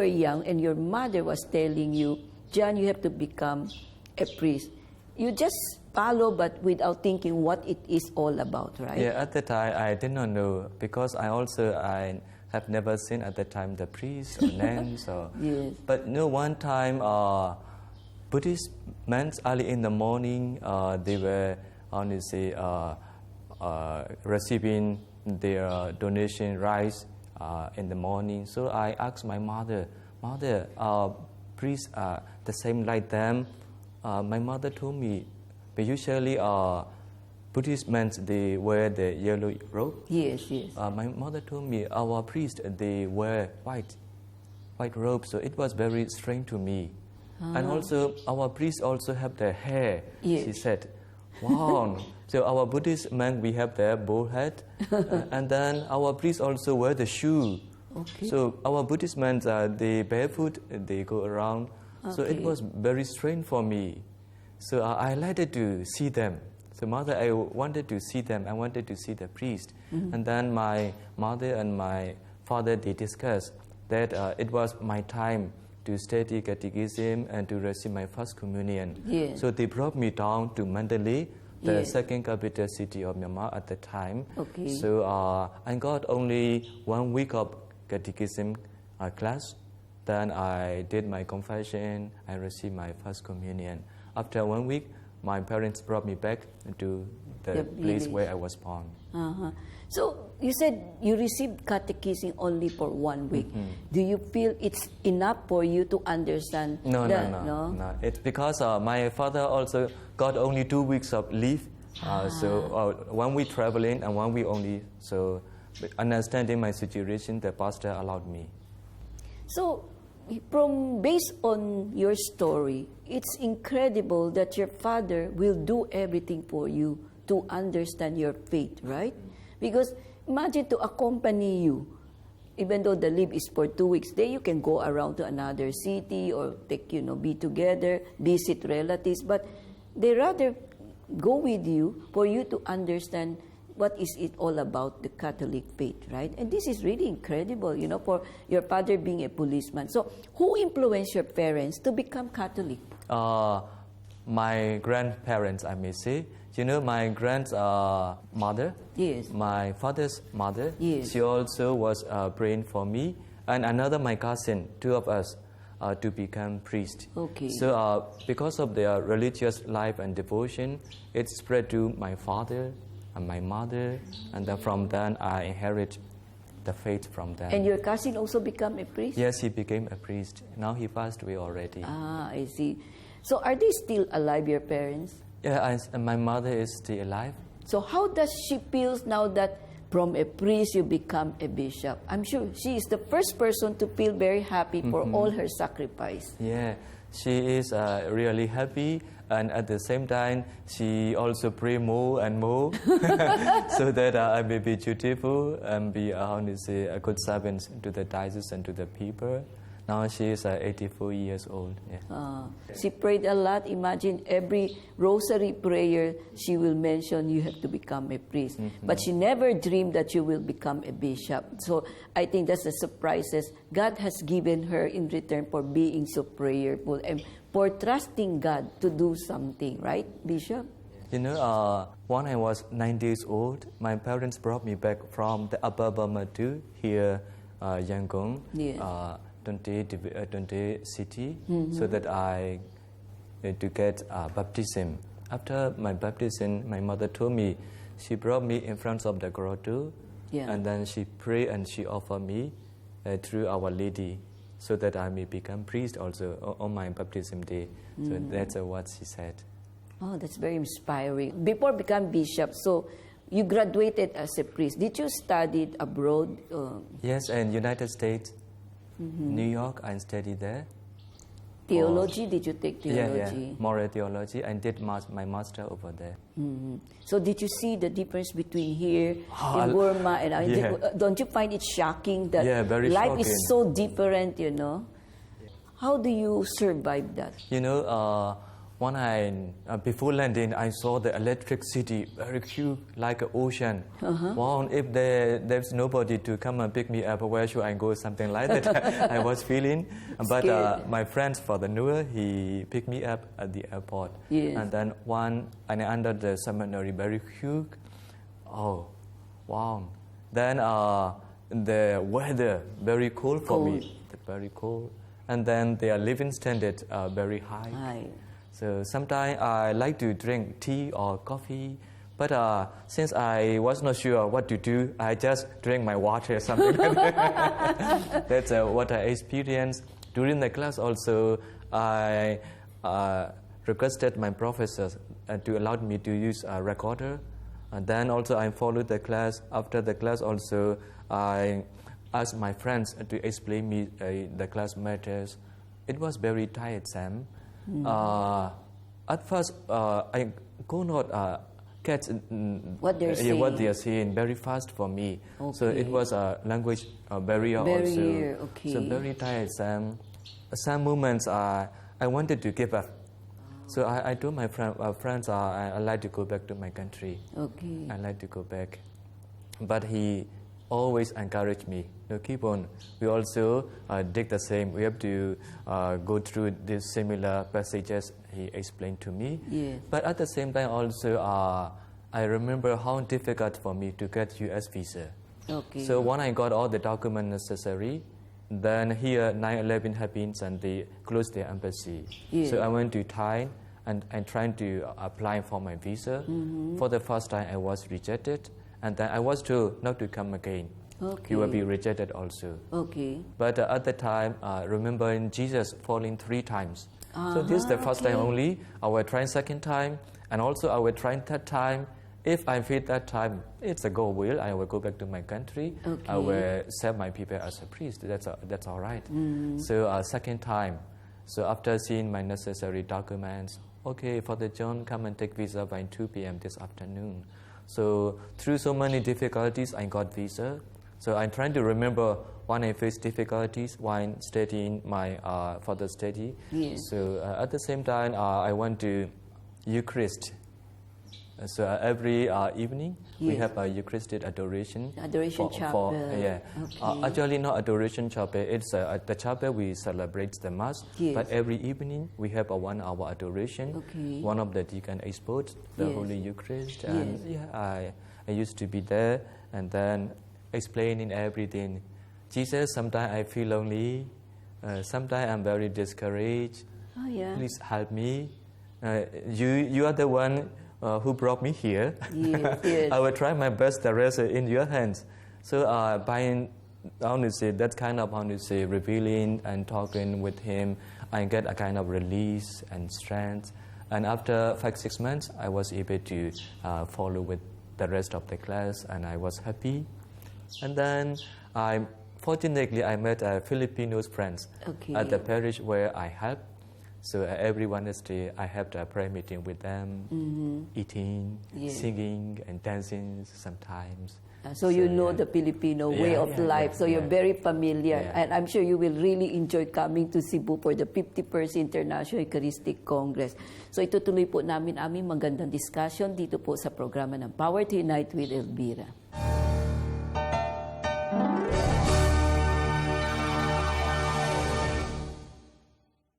young and your mother was telling you, John, you have to become a priest, you just follow but without thinking what it is all about, right? Yeah, at the time I did not know because I have never seen at the time the priests or nuns. Yes. But one time Buddhist men early in the morning they were receiving their donation rice in the morning. So I asked my mother, priests are the same like them? My mother told me, but usually Buddhist men, they wear the yellow robe. Yes, yes. My mother told me our priests, they wear white robe. So it was very strange to me. And also our priests also have their hair. Yes. She said, wow. So our Buddhist men, we have their bald head. And then our priests also wear the shoe. Okay. So our Buddhist men, they barefoot, they go around. Okay. So it was very strange for me. So I liked to see them. So mother, I wanted to see them. I wanted to see the priest. Mm-hmm. And then my mother and my father, they discussed that it was my time to study catechism and to receive my first communion. Yes. So they brought me down to Mandalay, the yes. second capital city of Myanmar at the time. Okay. So I got only 1 week of catechism class. Then I did my confession. I received my first communion. After 1 week, my parents brought me back to the place where I was born. Uh-huh. So you said you received catechism only for 1 week. Mm-hmm. Do you feel it's enough for you to understand? No. It's because my father also got only 2 weeks of leave. So 1 week traveling and 1 week only. So understanding my situation, the pastor allowed me. So based on your story, it's incredible that your father will do everything for you to understand your faith, right? Because imagine to accompany you, even though the leave is for 2 weeks, then you can go around to another city or be together, visit relatives, but they rather go with you for you to understand what is it all about, the Catholic faith, right? And this is really incredible, for your father being a policeman. So who influenced your parents to become Catholic? My grandparents, I may say. My grandmother, yes. My father's mother, yes. She also was praying for me, and another my cousin, 2 of us, to become priests. Okay. So because of their religious life and devotion, it spread to my father and my mother, and then from then I inherit the faith from them. And your cousin also become a priest? Yes, he became a priest. Now he passed away already. I see. So are they still alive, your parents? Yeah, my mother is still alive. So how does she feel now that from a priest you become a bishop? I'm sure she is the first person to feel very happy for all her sacrifice. Yeah, she is really happy, and at the same time she also pray more and more so that I may be dutiful and be a good servant to the diocese and to the people. Now she is 84 years old. Yeah. She prayed a lot. Imagine every rosary prayer she will mention you have to become a priest. Mm-hmm. But she never dreamed that you will become a bishop. So I think that's the surprises God has given her in return for being so prayerful and for trusting God to do something, right, Bishop? When I was 9 days old, my parents brought me back from the Upper Burma to here, Yangon. Yeah. 20 city, so that I to get baptism. After my baptism, my mother told me, she brought me in front of the grotto, and then she prayed and she offered me through Our Lady, so that I may become priest also on my baptism day. So that's what she said. Oh, that's very inspiring. Before becoming bishop, so you graduated as a priest. Did you study abroad? Yes, in United States. New York, I studied there. Theology? Did you take theology? Yeah, moral theology. I did my master over there. So did you see the difference between here in Burma and don't you find it shocking that very life shocking. is so different, How do you survive that? before landing, I saw the electricity very huge, like an ocean. Wow, if there's nobody to come and pick me up, where should I go? Something like that. I was feeling. But my friend Father Noah, he picked me up at the airport. Yes. And then and under the seminary, very huge. Oh, wow. Then the weather very cold for me, very cold. And then their living standard very high. So sometimes I like to drink tea or coffee, but since I was not sure what to do, I just drink my water or something like that. That's what I experienced. During the class also, I requested my professors to allow me to use a recorder. And then also I followed the class. After the class also, I asked my friends to explain me the class matters. It was very tiresome. At first, I could not catch what they're saying very fast for me. Okay. So it was a language barrier also. Okay. So very tiresome. Some moments I wanted to give up. So I told my friends I like to go back to my country. Okay. I like to go back. But he always encouraged me. Keep on. We also did the same. We have to go through these similar passages he explained to me. Yes. But at the same time also, I remember how difficult for me to get U.S. visa. Okay. So when I got all the documents necessary, then here 9/11 happens and they closed their embassy. Yes. So I went to Thailand and trying to apply for my visa. For the first time I was rejected. And then I was told not to come again. Okay. You will be rejected also. Okay. But at the time, remembering Jesus falling 3 times. So this is the first time only. I will try second time, and also I will try third time. If I fail that time, it's a God will. I will go back to my country. Okay. I will serve my people as a priest. That's all right. So second time. So after seeing my necessary documents, okay, Father John, come and take visa by 2 p.m. this afternoon. So through so many difficulties, I got visa. So I'm trying to remember when I faced difficulties while studying my further study. Yes. So at the same time, I went to Eucharist. So every evening, we have a Eucharistic adoration. Adoration chapel. Yeah. Okay. Actually, not adoration chapel. It's the chapel we celebrate the Mass. Yes. But every evening, we have a 1-hour adoration. Okay. One of the deacons exposed the Yes. Holy Eucharist. And Yes. I used to be there and then explaining everything. Jesus, sometimes I feel lonely. Sometimes I'm very discouraged. Oh, yeah. Please help me. You are the one who brought me here. Yes, yes. I will try my best. The rest in your hands. So by that kind of revealing and talking with him, I get a kind of release and strength. And after 5-6 months, I was able to follow with the rest of the class, and I was happy. And then fortunately I met Filipino friends at the parish where I help. So every Wednesday I have a prayer meeting with them, eating, singing, and dancing sometimes. So you know the Filipino way of life, so you're very familiar. Yeah. And I'm sure you will really enjoy coming to Cebu for the 51st International Eucharistic Congress. So itutuloy po namin aming magandang discussion dito po sa programa ng Power to Unite with Elvira.